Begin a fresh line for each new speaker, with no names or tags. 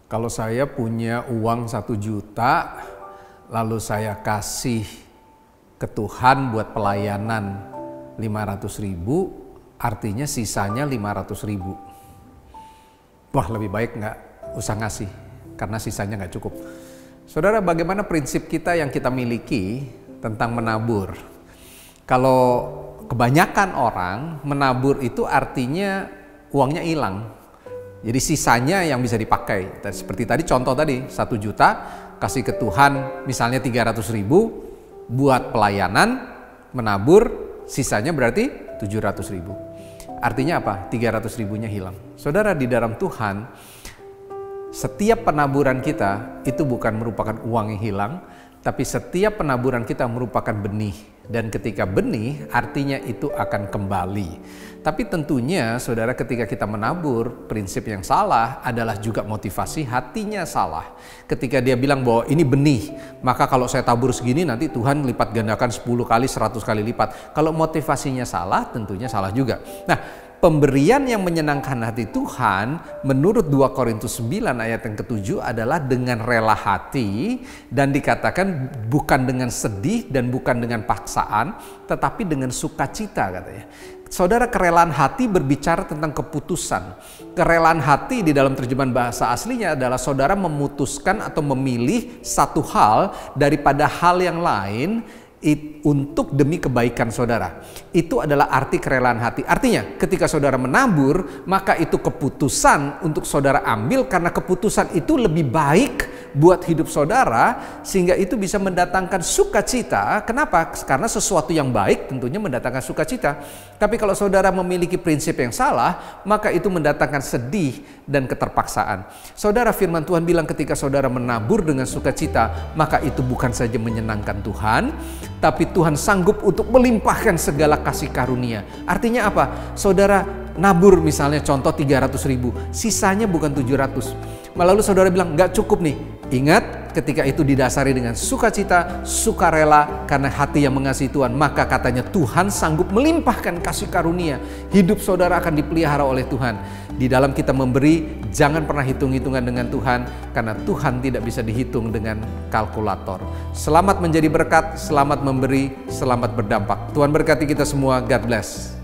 Kalau saya punya uang 1 juta, lalu saya kasih ke Tuhan buat pelayanan 500.000, artinya sisanya 500.000. Wah, lebih baik nggak usah ngasih, karena sisanya nggak cukup. Saudara, bagaimana prinsip kita yang kita miliki tentang menabur? Kalau kebanyakan orang menabur itu artinya uangnya hilang. Jadi sisanya yang bisa dipakai. Seperti tadi contoh tadi, 1 juta kasih ke Tuhan misalnya 300.000 buat pelayanan, menabur, sisanya berarti 700.000. Artinya apa? 300.000-nya hilang. Saudara, di dalam Tuhan, setiap penaburan kita itu bukan merupakan uang yang hilang, tapi setiap penaburan kita merupakan benih. Dan ketika benih, artinya itu akan kembali. Tapi tentunya, saudara, ketika kita menabur, prinsip yang salah adalah juga motivasi hatinya salah. Ketika dia bilang bahwa ini benih, maka kalau saya tabur segini nanti Tuhan lipat gandakan 10 kali, 100 kali lipat. Kalau motivasinya salah, tentunya salah juga. Nah, pemberian yang menyenangkan hati Tuhan menurut 2 Korintus 9 ayat yang ke-7 adalah dengan rela hati, dan dikatakan bukan dengan sedih dan bukan dengan paksaan, tetapi dengan sukacita katanya. Saudara, kerelaan hati berbicara tentang keputusan. Kerelaan hati di dalam terjemahan bahasa aslinya adalah saudara memutuskan atau memilih satu hal daripada hal yang lain untuk demi kebaikan saudara. Itu adalah arti kerelaan hati. Artinya ketika saudara menabur, maka itu keputusan untuk saudara ambil karena keputusan itu lebih baik buat hidup saudara, sehingga itu bisa mendatangkan sukacita. Kenapa? Karena sesuatu yang baik tentunya mendatangkan sukacita. Tapi kalau saudara memiliki prinsip yang salah, maka itu mendatangkan sedih dan keterpaksaan. Saudara, firman Tuhan bilang ketika saudara menabur dengan sukacita, maka itu bukan saja menyenangkan Tuhan, tapi Tuhan sanggup untuk melimpahkan segala kasih karunia. Artinya apa? Saudara nabur misalnya contoh 300.000, sisanya bukan 700. Lalu saudara bilang nggak cukup nih. Ingat, ketika itu didasari dengan sukacita, sukarela karena hati yang mengasihi Tuhan, maka katanya Tuhan sanggup melimpahkan kasih karunia. Hidup saudara akan dipelihara oleh Tuhan. Di dalam kita memberi, jangan pernah hitung-hitungan dengan Tuhan, karena Tuhan tidak bisa dihitung dengan kalkulator. Selamat menjadi berkat, selamat memberi, selamat berdampak. Tuhan berkati kita semua. God bless.